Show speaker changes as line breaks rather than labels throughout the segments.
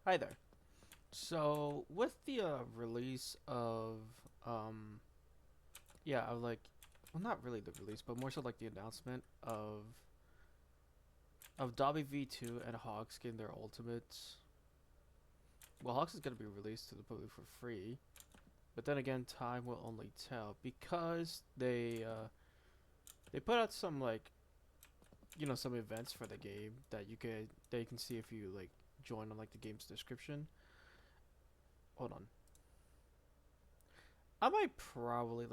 Hi there. So with the release of of like, well, not really the release, but more so like the announcement of Dobby V2 and Hawks getting their ultimates. Well, Hawks is gonna be released to the public for free, but then again, time will only tell because they put out some like some events for the game that you can see if you like join on like the game's description. Hold on, I might probably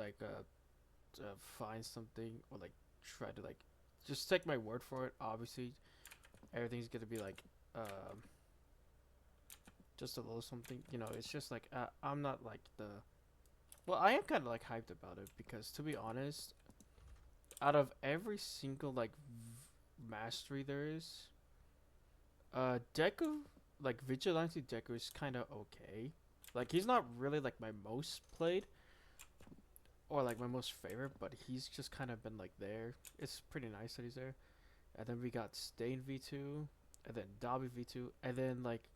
find something or like try to like just take my word for it. Obviously, everything's gonna be like just a little something. It's just like I'm not like the. Well, I am kind of like hyped about it because to be honest, out of every single like mastery there is, Deku like Vigilante Deku is kind of okay. Like he's not really like my most played or like my most favorite, but he's just kind of been like there. It's pretty nice that he's there. And then we got Stain V2, and then Dobby V2, and then like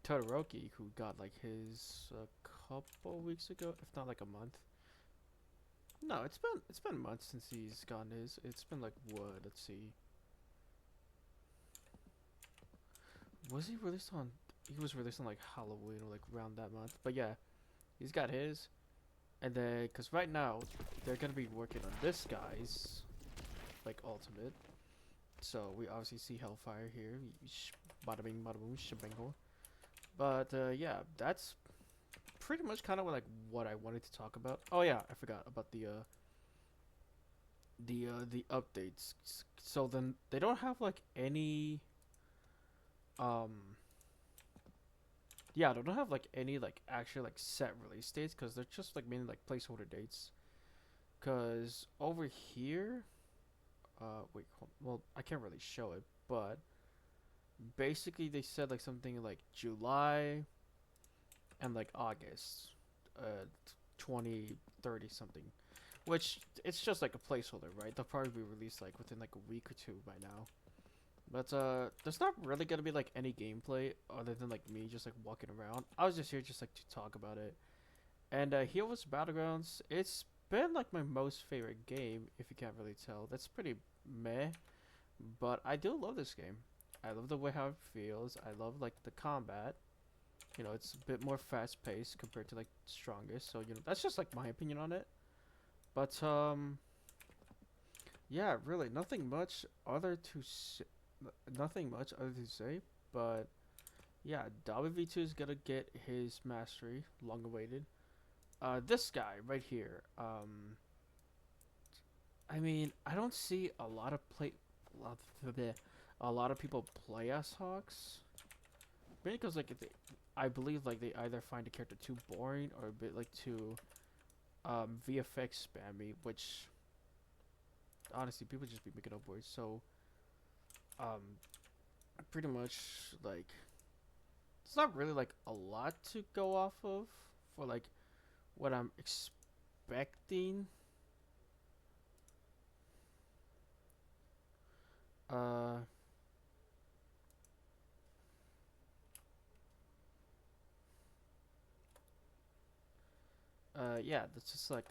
Todoroki, who got like his a couple weeks ago, if not like a month. No, it's been months since he's gotten his. It's been like what? Let's see. Was he released on? He was released on like Halloween or like around that month. But yeah, he's got his. And then, because right now they're gonna be working on this guy's like ultimate. So we obviously see Hellfire here. Bada bing, bada boom, shabango. But yeah, that's pretty much kind of like what I wanted to talk about. Oh yeah, I forgot about the updates. So then they don't have like any um yeah, they don't have like any like actual like set release dates because they're just like mainly like placeholder dates. Cause over here, wait, well I can't really show it, but basically they said like something like July and like August, 2030 something. Which it's just like a placeholder, right? They'll probably be released like within like a week or two by now. But there's not really gonna be like any gameplay other than like me just like walking around. I was just here just like to talk about it. And Heroes Battlegrounds, it's been like my most favorite game, if you can't really tell. That's pretty meh, but I do love this game. I love the way how it feels. I love like the combat. It's a bit more fast paced compared to like Strongest. So that's just like my opinion on it. But yeah, really nothing much other to say. But yeah, WV2 is gonna get his mastery, long awaited. This guy right here. I mean, I don't see a lot of, a lot of people play as Hawks. Maybe because like I believe like they either find the character too boring or a bit like too VFX spammy, which honestly people just be making up words. So um, pretty much like it's not really like a lot to go off of for like what I'm expecting. Uh, yeah, that's just like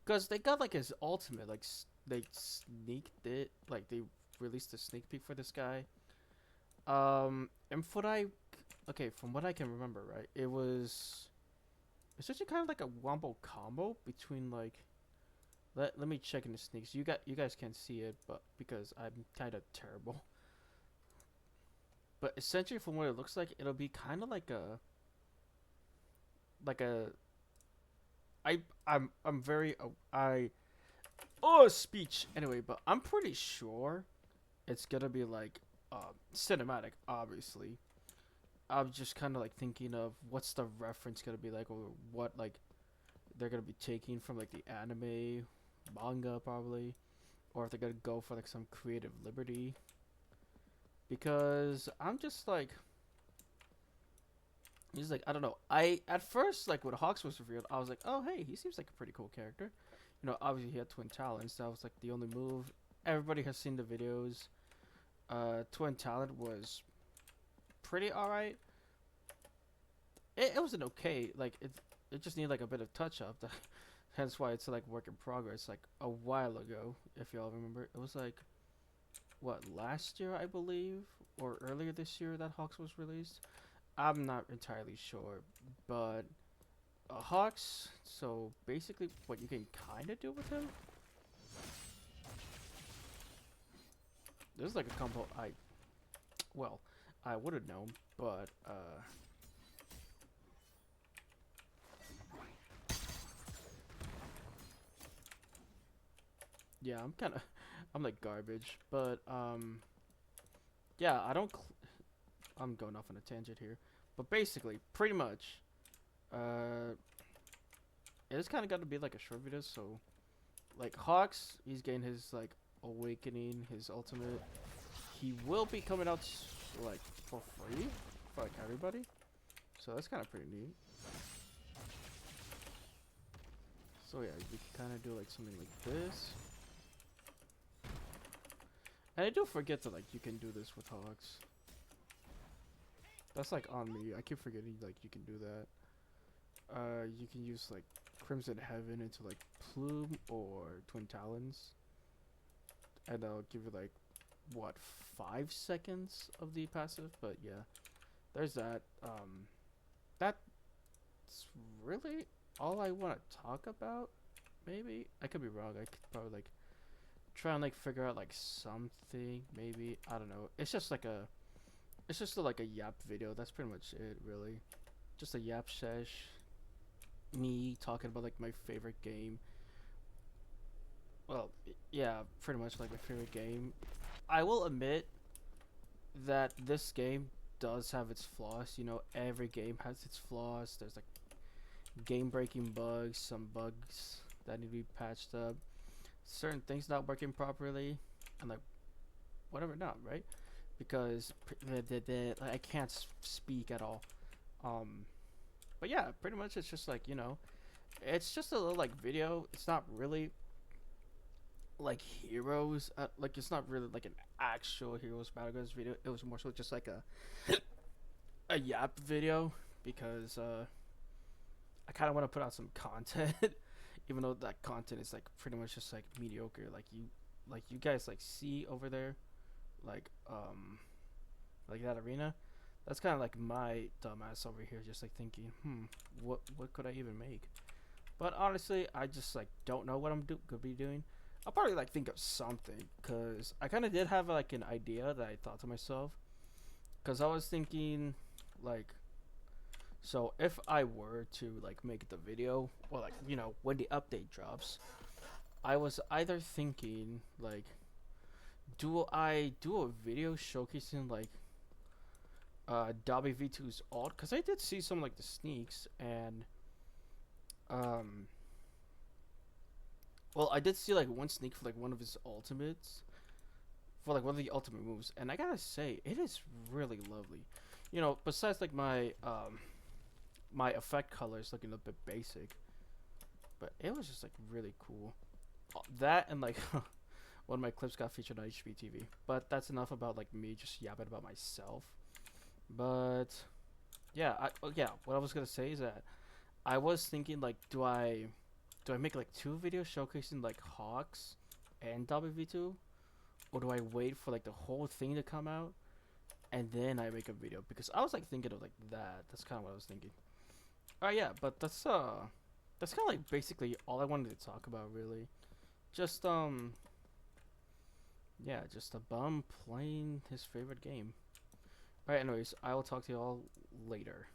cause they got like his ultimate, like they sneaked it, like they released a sneak peek for this guy. And okay, from what I can remember, right, it's actually kind of like a wombo combo between like let me check in the sneaks. You guys can't see it, but because I'm kind of terrible. But essentially, from what it looks like, it'll be kind of like a I'm very I oh speech anyway, but I'm pretty sure it's gonna be like cinematic. Obviously, I'm just kind of like thinking of what's the reference gonna be like, or what like they're gonna be taking from like the anime, manga probably, or if they're gonna go for like some creative liberty. Because I'm just like he's like I don't know. I at first like when Hawks was revealed, I was like, oh hey, he seems like a pretty cool character. Obviously he had twin talents. That was like the only move. Everybody has seen the videos. Twin talent was pretty alright. It wasn't okay. Like it just needed like a bit of touch up. Hence why it's like work in progress. Like a while ago, if y'all remember, it was like what, last year I believe, or earlier this year that Hawks was released. I'm not entirely sure, but Hawks. So basically, what you can kind of do with him. There's like a combo I would have known, but yeah, I'm like garbage, but yeah, I'm going off on a tangent here, but basically, pretty much, it's kind of got to be like a short video. So, like Hawks, he's getting his like awakening, his ultimate. He will be coming out like for free for like everybody, so that's kind of pretty neat. So yeah, you can kind of do like something like this. And I do forget that like you can do this with Hawks. That's like on me. I keep forgetting like you can do that. You can use like Crimson Heaven into like Plume or Twin Talons, and they'll give you like what, 5 seconds of the passive. But yeah, there's that. That's really all I want to talk about. Maybe I could be wrong. I could probably like try and like figure out like something. Maybe I don't know. It's just like a yap video. That's pretty much it, really. Just a yap sesh. Me talking about like my favorite game. Well, yeah, pretty much like my favorite game. I will admit that this game does have its flaws. You know, every game has its flaws. There's like game-breaking bugs, some bugs that need to be patched up, certain things not working properly, and like whatever not, right? Because I can't speak at all. But yeah, pretty much it's just like, you know, it's just a little like video. It's not really like Heroes, like it's not really like an actual Heroes Battlegrounds video. It was more so just like a yap video, because I kind of want to put out some content, even though that content is like pretty much just like mediocre. Like you guys like see over there, like that arena. That's kind of like my dumbass over here, just like thinking, what could I even make? But honestly, I just like don't know what I'm gonna be doing. I'll probably like think of something, cause I kind of did have like an idea that I thought to myself, cause I was thinking, like, so if I were to like make the video, or like, you know, when the update drops, I was either thinking like, do I do a video showcasing like Dobby V2's ult? Cause I did see some like the sneaks, and well, I did see like one sneak for like one of his ultimates, for like one of the ultimate moves, and I gotta say it is really lovely. You know, besides like my effect colors looking a bit basic, but it was just like really cool. That and like one of my clips got featured on HBTV. But that's enough about like me just yapping about myself. But yeah, what I was gonna say is that I was thinking like, do I make like 2 videos showcasing like Hawks and WV2, or do I wait for like the whole thing to come out and then I make a video? Because I was like thinking of like that. That's kind of what I was thinking. Yeah, but that's kind of like basically all I wanted to talk about, really. Just yeah, just a bum playing his favorite game. Alright, anyways, I will talk to you all later.